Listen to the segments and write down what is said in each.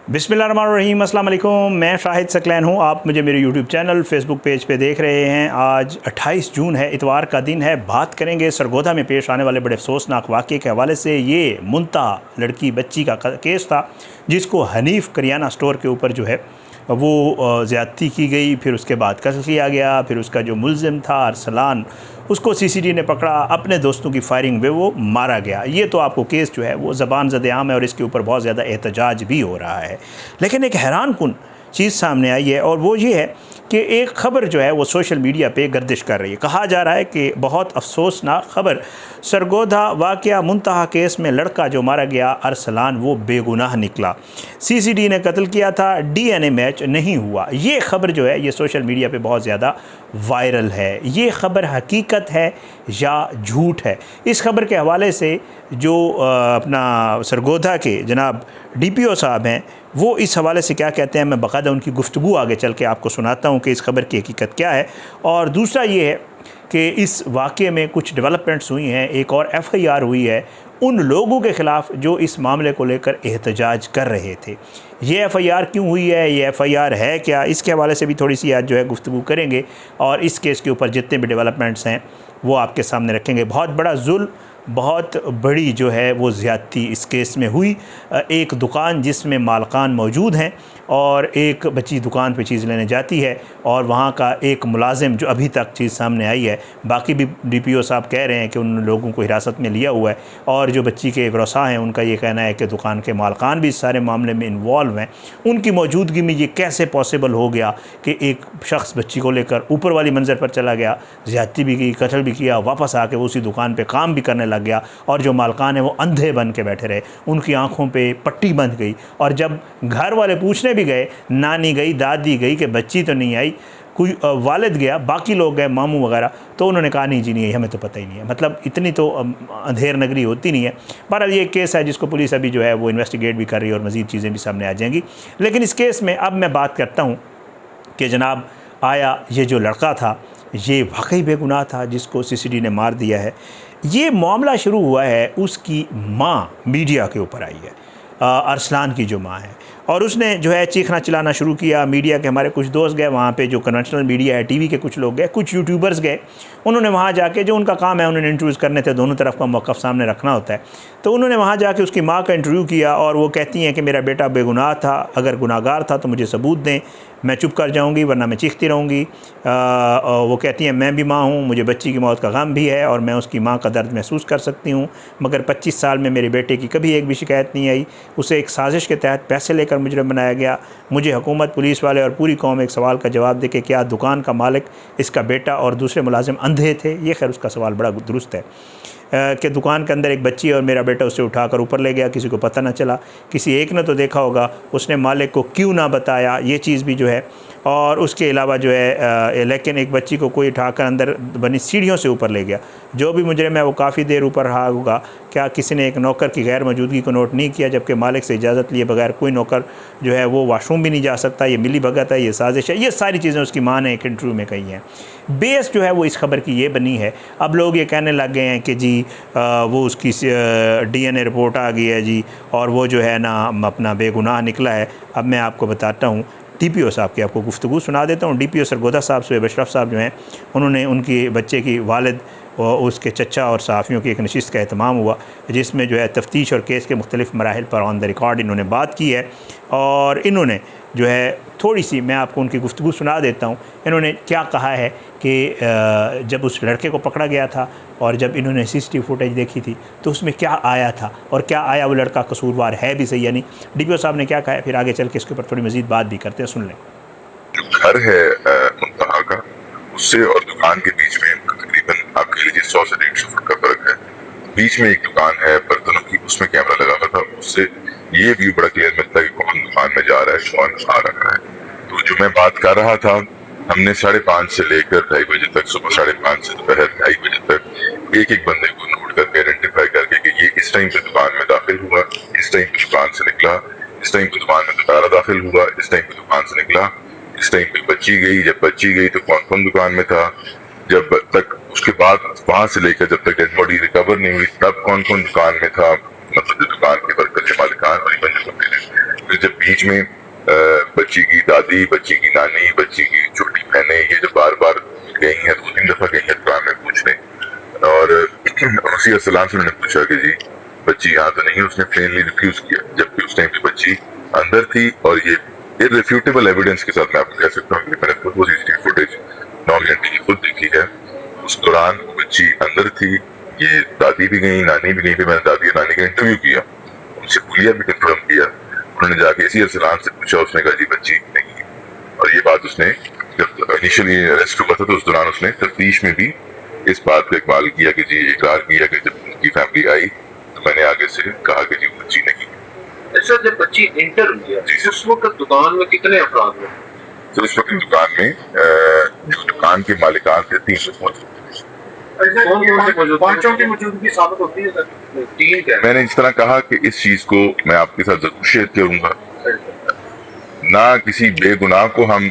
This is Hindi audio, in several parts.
बिस्मिल्लाहिर्रहमानिर्रहीम, अस्सलाम वालेकुम। मैं शाहिद सकलैन हूँ। आप मुझे मेरे यूट्यूब चैनल फेसबुक पेज पे देख रहे हैं। आज 28 जून है, इतवार का दिन है। बात करेंगे सरगोधा में पेश आने वाले बड़े अफसोसनाक वाक़े के हवाले से। ये मुंतहा लड़की बच्ची का केस था जिसको हनीफ़ करियाना स्टोर के ऊपर जो है वो ज़्यादती की गई, फिर उसके बाद कत्ल किया गया। फिर उसका जो मुलज़िम था अरसलान, उसको सीसीडी ने पकड़ा, अपने दोस्तों की फायरिंग में वो मारा गया। ये तो आपको केस जो है वो ज़बान ज़द-ए-आम है और इसके ऊपर बहुत ज़्यादा एहतजाज भी हो रहा है। लेकिन एक हैरान कुन चीज़ सामने आई है और वो ये है कि एक ख़बर जो है वो सोशल मीडिया पे गर्दिश कर रही है। कहा जा रहा है कि बहुत अफसोसनाक ख़बर, सरगोधा वाक़या मुंतहा केस में लड़का जो मारा गया अरसलान वो बेगुनाह निकला। सीसीडी ने कत्ल किया था, डीएनए मैच नहीं हुआ। ये ख़बर जो है ये सोशल मीडिया पे बहुत ज़्यादा वायरल है। ये ख़बर हकीकत है या झूठ है? इस ख़बर के हवाले से जो अपना सरगोधा के जनाब डीपीओ साहब हैं वो इस हवाले से क्या कहते हैं, मैं बाकायदा उनकी गुफ्तगू आगे चल के आपको सुनाता हूँ कि इस ख़बर की हकीकत क्या है। और दूसरा ये है कि इस वाक़े में कुछ डेवलपमेंट्स हुई हैं। एक और एफ़आईआर हुई है उन लोगों के ख़िलाफ़ जो इस मामले को लेकर एहतजाज कर रहे थे। ये एफ़आईआर क्यों हुई है, ये एफ़आईआर है क्या, इसके हवाले से भी थोड़ी सी आज जो है गुफ्तगू करेंगे और इस केस के ऊपर जितने भी डेवलपमेंट्स हैं वो आपके सामने रखेंगे। बहुत बड़ा जुल्म, बहुत बड़ी जो है वो ज़्यादती इस केस में हुई। एक दुकान जिसमें मालकान मौजूद हैं और एक बच्ची दुकान पे चीज़ लेने जाती है और वहाँ का एक मुलाजिम जो अभी तक चीज़ सामने आई है, बाकी भी डीपीओ साहब कह रहे हैं कि उन लोगों को हिरासत में लिया हुआ है और जो बच्ची के वरसा हैं उनका ये कहना है कि दुकान के मालकान भी इस सारे मामले में इन्वॉल्व हैं। उनकी मौजूदगी में ये कैसे पॉसिबल हो गया कि एक शख्स बच्ची को लेकर ऊपर वाली मंज़र पर चला गया, ज़्यादती भी की, कत्ल भी किया, वापस आके वो उसी दुकान पर काम भी करने लग गया और जो मालकान है वो अंधे बन के बैठे रहे, उनकी आँखों पे पट्टी बंध गई। और जब घर वाले पूछने भी गए, नानी गई, दादी गई कि बच्ची तो नहीं आई, कोई वालिद गया, बाकी लोग गए, मामू वगैरह, तो उन्होंने कहा नहीं जी नहीं, हमें तो पता ही नहीं है। मतलब इतनी तो अंधेर नगरी होती नहीं है। बहरहाल ये केस है जिसको पुलिस अभी जो है वो इन्वेस्टिगेट भी कर रही है और मज़ीद चीज़ें भी सामने आ जाएंगी। लेकिन इस केस में अब मैं बात करता हूँ कि जनाब आया ये जो लड़का था ये वाकई बेगुनाह था जिसको सीसीडी ने मार दिया है। ये मामला शुरू हुआ है, उसकी माँ मीडिया के ऊपर आई है, अरसलान की जो माँ है, और उसने जो है चीखना चिल्लाना शुरू किया। मीडिया के हमारे कुछ दोस्त गए वहाँ पे, जो कन्वेंशनल मीडिया है, टीवी के कुछ लोग गए, कुछ यूट्यूबर्स गए। उन्होंने वहाँ जाके, जो उनका काम है उन्होंने इंटरव्यूज़ करने थे, दोनों तरफ का मौक़िफ़ सामने रखना होता है, तो उन्होंने वहाँ जाके उसकी माँ का इंटरव्यू किया और वो कहती हैं कि मेरा बेटा बेगुनाह था, अगर गुनाहगार था तो मुझे सबूत दें, मैं चुप कर जाऊंगी वरना मैं चीखती रहूँगी। वो कहती हैं मैं भी माँ हूँ, मुझे बच्ची की मौत का गम भी है और मैं उसकी माँ का दर्द महसूस कर सकती हूँ, मगर 25 साल में मेरे बेटे की कभी एक भी शिकायत नहीं आई। उसे एक साजिश के तहत पैसे लेकर मुजरिम बनाया गया। मुझे हुकूमत, पुलिस वाले और पूरी कौम एक सवाल का जवाब दे कि क्या दुकान का मालिक, इसका बेटा और दूसरे मुलाजिम अंधे थे? ये खैर उसका सवाल बड़ा दुरुस्त है कि दुकान के अंदर एक बच्ची और मेरा बेटा उसे उठाकर ऊपर ले गया, किसी को पता ना चला, किसी एक ने तो देखा होगा, उसने मालिक को क्यों ना बताया, ये चीज़ भी जो है। और उसके अलावा जो है लेकिन एक बच्ची को कोई उठाकर अंदर बनी सीढ़ियों से ऊपर ले गया। जो भी मुजरिम है वो काफ़ी देर ऊपर रहा होगा। क्या किसी ने एक नौकर की गैर मौजूदगी को नोट नहीं किया, जबकि मालिक से इजाज़त लिए बगैर कोई नौकर जो है वो वाशरूम भी नहीं जा सकता? ये मिली भगत है, ये साजिश है। ये सारी चीज़ें उसकी माँ ने एक इंटरव्यू में कही हैं। बेस जो है वो इस खबर की ये बनी है। अब लोग ये कहने लग गए हैं कि जी वो उसकी डीएनए रिपोर्ट आ गई है जी और वो जो है ना अपना बेगुनाह निकला है। अब मैं आपको बताता हूँ, डीपीओ साहब की आपको गुफ्तगू सुना देता हूँ। डीपीओ सरगोधा साहब शुएब अशरफ साहब जो हैं उन्होंने उनकी बच्चे की वालिद और उसके चचा और सहाफ़ियों की एक नशिस्त का एहतमाम हुआ जिसमें जो है तफ्तीश और केस के मुख्तलिफ़ मराहिल पर ऑन द रिकॉर्ड इन्होंने बात की है। और इन्होंने जो है थोड़ी सी मैं आपको उनकी गुफ्तगू सुना देता हूँ। इन्होंने क्या कहा है कि जब उस लड़के को पकड़ा गया था और जब इन्होंने सीसीटीवी फुटेज देखी थी तो उसमें क्या आया था और क्या आया, वो लड़का कसूरवार है भी सही या नहीं। डीपीओ साहब ने क्या कहा है, फिर आगे चल के इसके ऊपर थोड़ी मज़ीद बात भी करते हैं, सुन लें। घर है मुंतहा का, उससे और दुकान के बीच में तकरीबन आप कह लीजिए 100 से 150 फुट का फर्क है। बीच में एक दुकान है बर्तनों की, उसमें कैमरा लगा हुआ था, उससे ये व्यू बड़ा क्लियर मिलता है कि कौन दुकान में जा रहा है, कौन आ रहा है। तो जो मैं बात कर रहा था, हमने 5:30 से लेकर 2:30 बजे तक, सुबह 5:30 से दोपहर 2:30 बजे तक एक एक बंदे को नोट करके आइडेंटिफाई करके कि ये इस टाइम पे दुकान में दाखिल हुआ, इस टाइम पे दुकान से निकला, इस टाइम पे दुकान में दोबारा दाखिल हुआ, इस टाइम पे दुकान से निकला, इस टाइम पे बच्ची गई, जब बच्ची गई तो कौन कौन दुकान में था, जब तक उसके बाद वहां से लेकर जब तक डेड बॉडी रिकवर नहीं हुई तब कौन कौन दुकान में था, मतलब जो दुकान के वर्कर के मालिकान और इवन जो फिर जब बीच में बच्ची की दादी, बच्ची की नानी, बच्ची की छोटी बहनें ये जब बार बार गई हैं, 2-3 दफा गई हैं दुकान में पूछने, और उसी अस्सलाम से मैंने पूछा कि जी बच्ची यहाँ तो नहीं, उसने प्लेनली रिफ्यूज किया, जबकि उस टाइम पे बच्ची अंदर थी। और ये इररिफ्यूटेबल एविडेंस के साथ मैं आपको कह सकता हूँ कि मैंने खुद वो सीसीटीवी फुटेज 9 घंटे की खुद देखी है। उस दौरान बच्ची अंदर थी, ये दादी भी गई, नानी भी गई। फिर मैंने दादी और नानी का इंटरव्यू किया, उनसे पुलिया भी कंफर्म किया। उन्होंने जाके इसी अरसलान से पूछा, उसने कहा जी बच्ची नहीं है। और ये बात उसने जब इनिशियली अरेस्ट हुआ था तो उस दौरान उसने तफ्तीश में भी इस बात को इकबाल किया कि जी इकरार किया कि जब उनकी फैमिली आई तो मैंने आगे से कहा कि जी बच्ची नहीं है। अच्छा, जब बच्ची इंटर हुई है उस वक्त दुकान में कितने अफराद हुए? तो उस वक्त दुकान में जो दुकान के मालिकान थे 3 लोग मौजूद थे। पांचों की मौजूदगी साबित होती है सर? 3 क्या? मैंने इस तरह कहा कि इस चीज को मैं आपके साथ जरूर शेयर करूंगा, ना किसी बेगुनाह को हम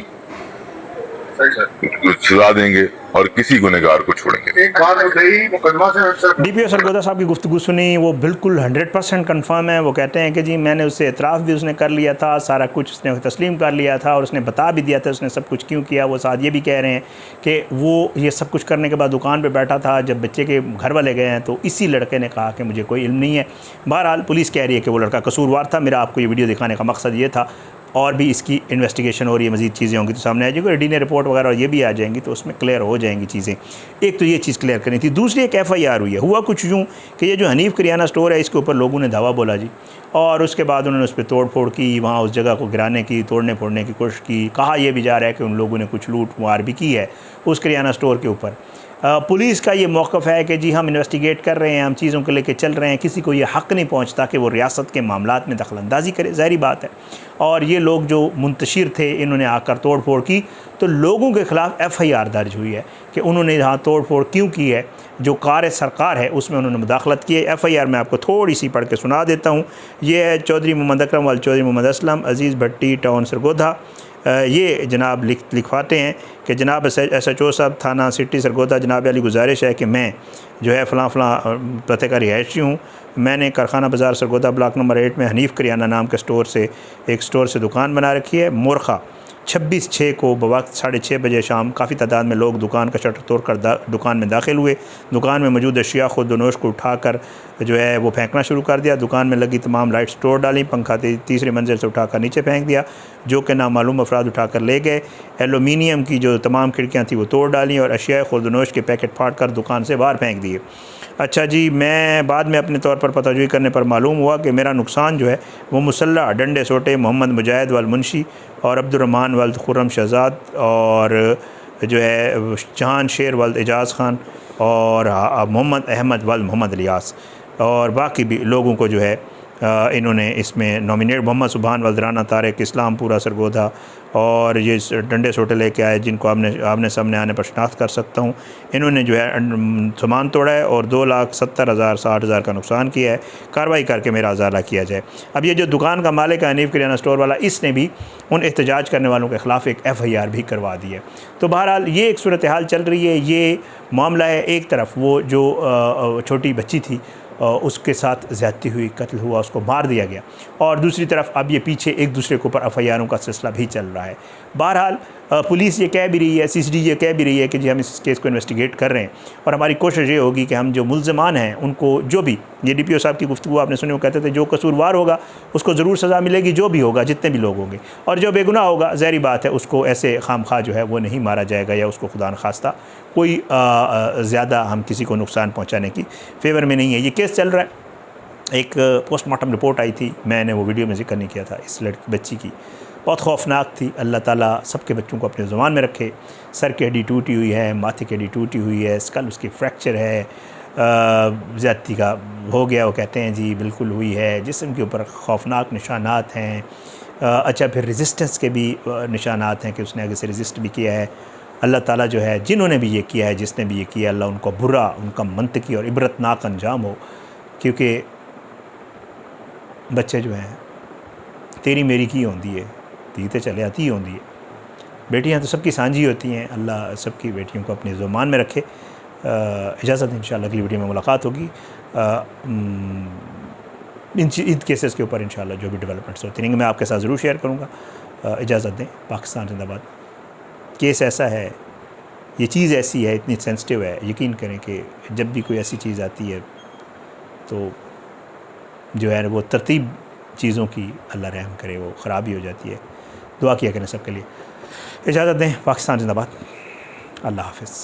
सजा देंगे और किसी गुनहगार को छोड़ेंगे। एक बात गई मुकदमा से डीपीओ सरगोदा साहब की गुफ्तगू सुनी, वो बिल्कुल 100% कन्फर्म है। वो कहते हैं कि जी मैंने उससे एतराफ़ भी उसने कर लिया था, सारा कुछ उसने तस्लीम कर लिया था और उसने बता भी दिया था उसने सब कुछ क्यों किया। वो साथ ये भी कह रहे हैं कि वो ये सब कुछ करने के बाद दुकान पर बैठा था, जब बच्चे के घर वाले गए हैं तो इसी लड़के ने कहा कि मुझे कोई इल्म नहीं है। बहरहाल पुलिस कह रही है कि वो लड़का कसूरवार था। मेरा आपको ये वीडियो दिखाने का मकसद ये था, और भी इसकी इन्वेस्टिगेशन और ये मज़ीद चीज़ें होंगी तो सामने आ जाएगी, डीएनए रिपोर्ट वगैरह और ये भी आ जाएंगी तो उसमें क्लियर हो जाएंगी चीज़ें। एक तो ये चीज़ क्लियर करनी थी। दूसरी एक FIR हुई है। हुआ कुछ यूँ कि ये जो हनीफ करियाना स्टोर है इसके ऊपर लोगों ने धावा बोला जी, और उसके बाद उन्होंने उस पर तोड़ फोड़ की, वहाँ उस जगह को गिराने की, तोड़ने फोड़ने की कोशिश की। कहा यह भी जा रहा है कि उन लोगों ने कुछ लूट मार भी की है उस करियाना स्टोर के ऊपर। पुलिस का ये मौक़िफ़ है कि जी हम इन्वेस्टिगेट कर रहे हैं, हम चीज़ों को लेके चल रहे हैं, किसी को ये हक़ नहीं पहुंचता कि वो रियासत के मामलात में दखलंदाजी करे, ज़ाहिरी बात है। और ये लोग जो मुंतशिर थे इन्होंने आकर तोड़ फोड़ की तो लोगों के ख़िलाफ़ FIR दर्ज हुई है कि उन्होंने यहाँ तोड़ फोड़ क्यों की है। जो कार सरकार है उसमें उन्होंने मुदाखलत की है। FIR मैं आपको थोड़ी सी पढ़ के सुना देता हूँ। ये है चौधरी मोहम्मद अकरम वाल चौधरी मोहम्मद असलम, अज़ीज़ भट्टी, टाउन सरगोधा। ये जनाब लिखवाते हैं कि जनाब SHO साहब थाना सिटी सरगोधा, जनाब अली गुजारिश है कि मैं जो है फ़लाँ फ़लाँ पते का रिहायशी हूँ। मैंने कारखाना बाज़ार सरगोधा ब्लॉक नंबर 8 में हनीफ करियाना नाम के एक स्टोर से दुकान बना रखी है। मोरखा 26/6 को बवक्त 6:30 बजे शाम काफ़ी तादाद में लोग दुकान का शटर तोड़कर दुकान में दाखिल हुए। दुकान में मौजूद अशिया खुर्दनोश को उठाकर जो है वो फेंकना शुरू कर दिया। दुकान में लगी तमाम लाइट्स तोड़ डाली, पंखा तीसरी मंजिल से उठाकर नीचे फेंक दिया, जो कि नामालूम अफराद उठाकर ले गए। एलुमिनियम की जो तमाम खिड़कियाँ थी वो तोड़ डाली और अशिया खुर्दनोश के पैकेट फाड़ कर दुकान से बाहर फेंक दिए। अच्छा जी, मैं बाद में अपने तौर पर पताजोई करने पर मालूम हुआ कि मेरा नुकसान जो है वो मुसल्ला डंडे सोटे मोहम्मद मुजाहिद वाल मुंशी और अब्दुर्रहमान वाल खुर्रम शहजाद और जो है जहान शेर वाल एजाज़ खान और मोहम्मद अहमद वाल मोहम्मद इलियास और बाकी भी लोगों को जो है इन्होंने इसमें नॉमिनेट मोहम्मद सुबहान वल्दराना तारिक इस्लामपुरा सरगोधा और ये डंडे सोटे लेके आए जिनको आपने सामने आने पर शनाख्त कर सकता हूँ। इन्होंने जो है सामान तोड़ा है और 2,70,000 60,000 का नुकसान किया है। कार्रवाई करके मेरा अजाला किया जाए। अब ये जो दुकान का मालिक है हनीफ करियाना स्टोर वाला, इसने भी उन एहतजाज करने वालों के ख़िलाफ़ एक FIR भी करवा दी है। तो बहरहाल ये एक सूरत हाल चल रही है। ये मामला है, एक तरफ वो जो छोटी बच्ची थी उसके साथ ज़्यादती हुई, कत्ल हुआ, उसको मार दिया गया, और दूसरी तरफ अब ये पीछे एक दूसरे के ऊपर FIRों का सिलसिला भी चल रहा है। बहरहाल पुलिस ये कह भी रही है, CCD ये कह भी रही है कि जी हम इस केस को इन्वेस्टिगेट कर रहे हैं और हमारी कोशिश ये होगी कि हम जो मुल्ज़मान हैं उनको, जो भी ये DPO साहब की गुफ्तगू आपने सुनी, वो कहते थे जो कसूरवार होगा उसको ज़रूर सज़ा मिलेगी, जो भी होगा, जितने भी लोग होंगे, और जो बेगुनाह होगा ज़ाहिर बात है उसको ऐसे खामखा जो है वो नहीं मारा जाएगा या उसको खुदा न खास्ता कोई ज़्यादा हम किसी को नुकसान पहुँचाने की फेवर में नहीं है। ये केस चल रहा है। एक पोस्टमार्टम रिपोर्ट आई थी, मैंने वो वीडियो में जिक्र नहीं किया था, इस बच्ची की बहुत खौफनाक थी। अल्लाह ताला सबके बच्चों को अपने ज़ुबान में रखे। सर की हड्डी टूटी हुई है, माथे की हड्डी टूटी हुई है, स्कल उसकी फ्रैक्चर है, ज़्यादती का हो गया वो कहते हैं जी, बिल्कुल हुई है। जिस्म के ऊपर खौफनाक निशानात हैं। अच्छा, फिर रेजिस्टेंस के भी निशानात हैं कि उसने आगे से रेजिस्ट भी किया है। अल्लाह ताला जो है जिन्होंने भी ये किया है, जिसने भी ये किया, अल्लाह उनको बुरा, उनका मंतकी और इबरतनाक अंजाम हो, क्योंकि बच्चे जो हैं तेरी मेरी की होती है, तीते चले आती ही होती है। बेटियां तो सबकी सांझी होती हैं। अल्लाह सबकी बेटियों को अपनी ज़ुबान में रखे। इजाज़त, इंशाअल्लाह अगली वीडियो में मुलाकात होगी। इन केसेस के ऊपर इंशाल्लाह जो भी डेवलपमेंट्स होती रहेंगी मैं आपके साथ ज़रूर शेयर करूँगा। इजाज़त दें। पाकिस्तान जिंदाबाद। केस ऐसा है, ये चीज़ ऐसी है, इतनी सेंसिटिव है, यकीन करें कि जब भी कोई ऐसी चीज़ आती है तो जो है वो तरतीब चीज़ों की अल्लाह रहम करे वो ख़राब ही हो जाती है। दुआ किया करें सबके लिए। इजाज़त दें। पाकिस्तान जिंदाबाद। अल्लाह हाफ़िज़।